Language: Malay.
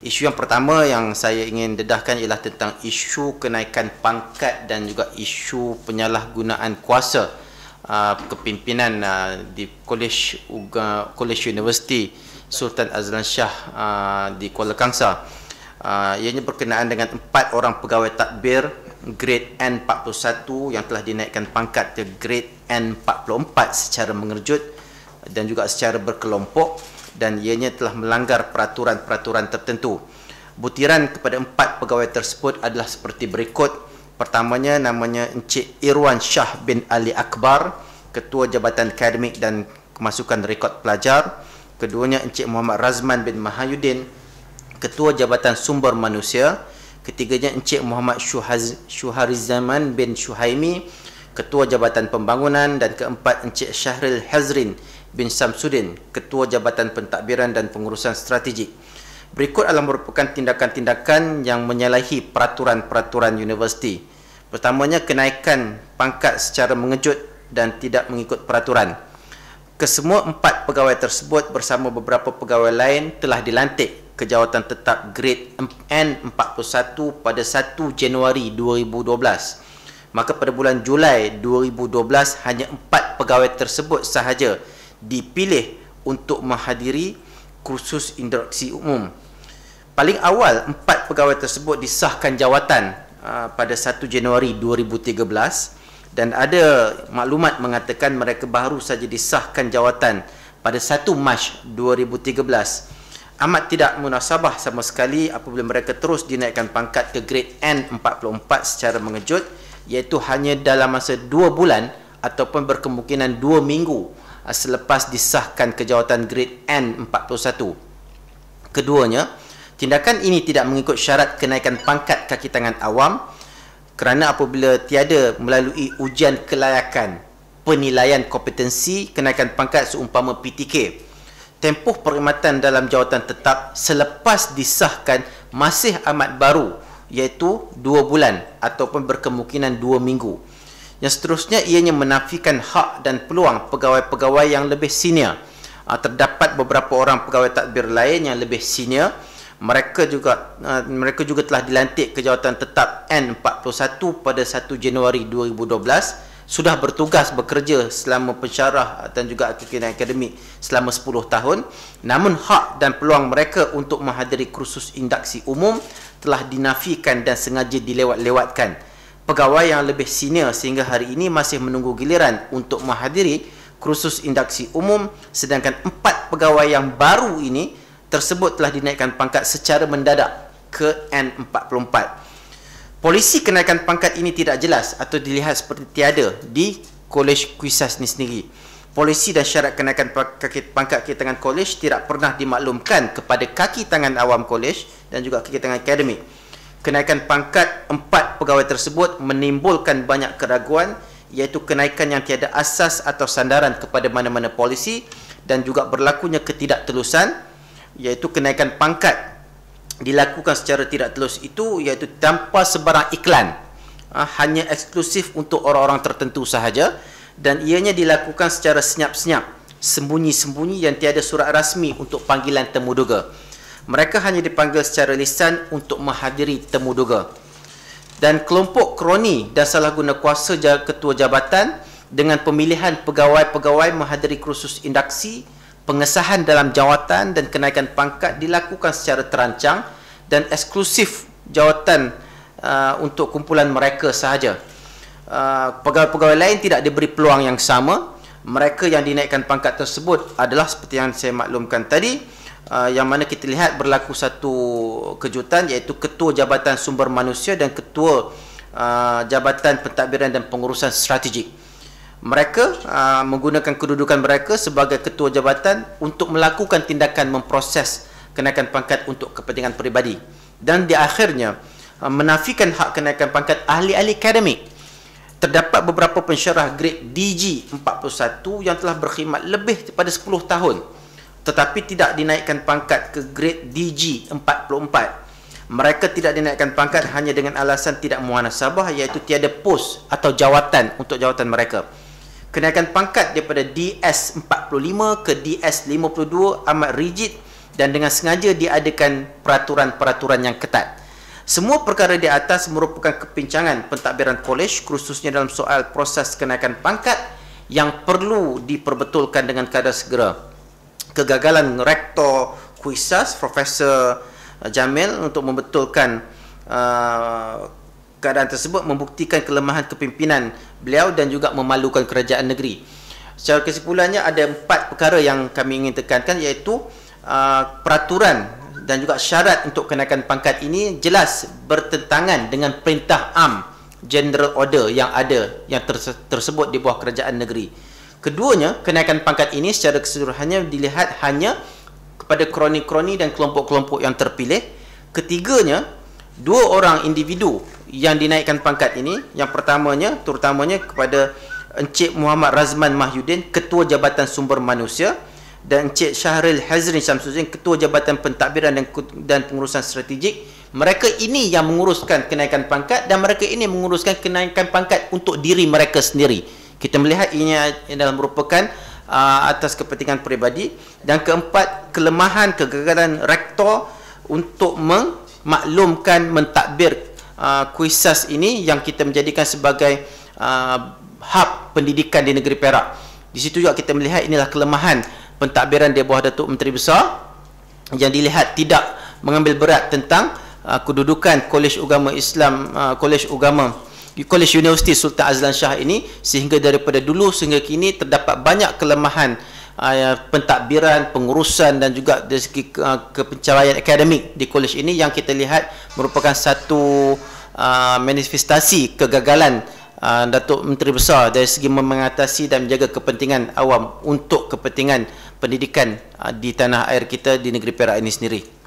Isu yang pertama yang saya ingin dedahkan ialah tentang isu kenaikan pangkat dan juga isu penyalahgunaan kuasa kepimpinan di Kolej Universiti Sultan Azlan Shah di Kuala Kangsar. Ianya berkenaan dengan 4 orang pegawai tadbir grade N41 yang telah dinaikkan pangkat ke grade N44 secara mengerjut dan juga secara berkelompok, dan ianya telah melanggar peraturan-peraturan tertentu. Butiran kepada 4 pegawai tersebut adalah seperti berikut. Pertamanya namanya Encik Irwan Shah bin Ali Akbar, Ketua Jabatan Akademik dan Kemasukan Rekod Pelajar. Keduanya Encik Muhammad Razman bin Mahayuddin, Ketua Jabatan Sumber Manusia. Ketiganya Encik Muhammad Syuharizaman bin Syuhaimi, Ketua Jabatan Pembangunan. Dan keempat Encik Syahril Hazrin bin Samsudin, Ketua Jabatan Pentadbiran dan Pengurusan Strategik. Berikut adalah merupakan tindakan-tindakan yang menyalahi peraturan-peraturan universiti. Pertamanya, kenaikan pangkat secara mengejut dan tidak mengikut peraturan. Kesemua 4 pegawai tersebut bersama beberapa pegawai lain telah dilantik ke jawatan tetap grade N41 pada 1 Januari 2012. Maka pada bulan Julai 2012 hanya 4 pegawai tersebut sahaja dipilih untuk menghadiri kursus induksi umum. Paling awal 4 pegawai tersebut disahkan jawatan pada 1 Januari 2013, dan ada maklumat mengatakan mereka baru saja disahkan jawatan pada 1 Mac 2013. Amat tidak munasabah sama sekali apabila mereka terus dinaikkan pangkat ke grade N44 secara mengejut, iaitu hanya dalam masa 2 bulan ataupun berkemungkinan 2 minggu selepas disahkan ke jawatan grade N41. Keduanya, tindakan ini tidak mengikut syarat kenaikan pangkat kaki tangan awam, kerana apabila tiada melalui ujian kelayakan penilaian kompetensi kenaikan pangkat seumpama PTK, tempoh perkhidmatan dalam jawatan tetap selepas disahkan masih amat baru, iaitu 2 bulan ataupun berkemungkinan 2 minggu. Yang seterusnya, ianya menafikan hak dan peluang pegawai-pegawai yang lebih senior. Terdapat beberapa orang pegawai tadbir lain yang lebih senior. Mereka juga telah dilantik ke jawatan tetap N41 pada 1 Januari 2012, sudah bertugas bekerja selama pensyarah dan juga akademik selama 10 tahun. Namun hak dan peluang mereka untuk menghadiri kursus induksi umum telah dinafikan dan sengaja dilewat-lewatkan. Pegawai yang lebih senior sehingga hari ini masih menunggu giliran untuk menghadiri kursus induksi umum, sedangkan 4 pegawai yang baru ini tersebut telah dinaikkan pangkat secara mendadak ke N44. Polisi kenaikan pangkat ini tidak jelas atau dilihat seperti tiada di Kolej Kuisas ini sendiri. Polisi dan syarat kenaikan pangkat kaki tangan kolej tidak pernah dimaklumkan kepada kaki tangan awam kolej dan juga kaki tangan akademik. Kenaikan pangkat 4 pegawai tersebut menimbulkan banyak keraguan, iaitu kenaikan yang tiada asas atau sandaran kepada mana-mana polisi, dan juga berlakunya ketidaktelusan, iaitu kenaikan pangkat dilakukan secara tidak telus itu, iaitu tanpa sebarang iklan, hanya eksklusif untuk orang-orang tertentu sahaja, dan ianya dilakukan secara senyap-senyap, sembunyi-sembunyi yang tiada surat rasmi untuk panggilan temuduga. Mereka hanya dipanggil secara lisan untuk menghadiri temuduga. Dan kelompok kroni dan salah guna kuasa ketua jabatan dengan pemilihan pegawai-pegawai menghadiri kursus induksi, pengesahan dalam jawatan dan kenaikan pangkat dilakukan secara terancang dan eksklusif jawatan untuk kumpulan mereka sahaja. Pegawai-pegawai lain tidak diberi peluang yang sama. Mereka yang dinaikkan pangkat tersebut adalah seperti yang saya maklumkan tadi, yang mana kita lihat berlaku satu kejutan, iaitu Ketua Jabatan Sumber Manusia dan Ketua Jabatan Pentadbiran dan Pengurusan Strategik. Mereka menggunakan kedudukan mereka sebagai ketua jabatan untuk melakukan tindakan memproses kenaikan pangkat untuk kepentingan peribadi, dan di akhirnya menafikan hak kenaikan pangkat ahli-ahli akademik. Terdapat beberapa pensyarah grade DG41 yang telah berkhidmat lebih daripada 10 tahun tetapi tidak dinaikkan pangkat ke grade DG44. Mereka tidak dinaikkan pangkat hanya dengan alasan tidak muhasabah, iaitu tiada pos atau jawatan untuk jawatan mereka. Kenaikan pangkat daripada DS45 ke DS52 amat rigid dan dengan sengaja diadakan peraturan-peraturan yang ketat. Semua perkara di atas merupakan kepincangan pentadbiran kolej, khususnya dalam soal proses kenaikan pangkat yang perlu diperbetulkan dengan kadar segera. Kegagalan Rektor KUISAS, Profesor Jamil, untuk membetulkan keadaan tersebut membuktikan kelemahan kepimpinan beliau dan juga memalukan kerajaan negeri. Secara kesimpulannya, ada 4 perkara yang kami ingin tekankan, iaitu peraturan dan juga syarat untuk kenaikan pangkat ini jelas bertentangan dengan perintah am General Order yang ada yang tersebut di bawah kerajaan negeri. Keduanya, kenaikan pangkat ini secara keseluruhannya dilihat hanya kepada kroni-kroni dan kelompok-kelompok yang terpilih. Ketiganya, 2 orang individu yang dinaikkan pangkat ini. Yang pertamanya, terutamanya kepada Encik Muhammad Razman Mahyudin, Ketua Jabatan Sumber Manusia, dan Encik Syahril Hazrin Syamsuddin, Ketua Jabatan Pentadbiran dan Pengurusan Strategik. Mereka ini yang menguruskan kenaikan pangkat, dan mereka ini menguruskan kenaikan pangkat untuk diri mereka sendiri. Kita melihat ini adalah merupakan atas kepentingan peribadi. Dan keempat, kelemahan kegagalan rektor untuk memaklumkan mentadbir KUISAS ini yang kita menjadikan sebagai hub pendidikan di negeri Perak. Di situ juga kita melihat inilah kelemahan pentadbiran di bawah Datuk Menteri Besar yang dilihat tidak mengambil berat tentang kedudukan Kolej Ugama Islam, Kolej Universiti Sultan Azlan Shah ini, sehingga daripada dulu sehingga kini terdapat banyak kelemahan pentadbiran, pengurusan dan juga dari segi kepencapaian akademik di kolej ini yang kita lihat merupakan satu manifestasi kegagalan Datuk Menteri Besar dari segi mengatasi dan menjaga kepentingan awam untuk kepentingan pendidikan di tanah air kita, di negeri Perak ini sendiri.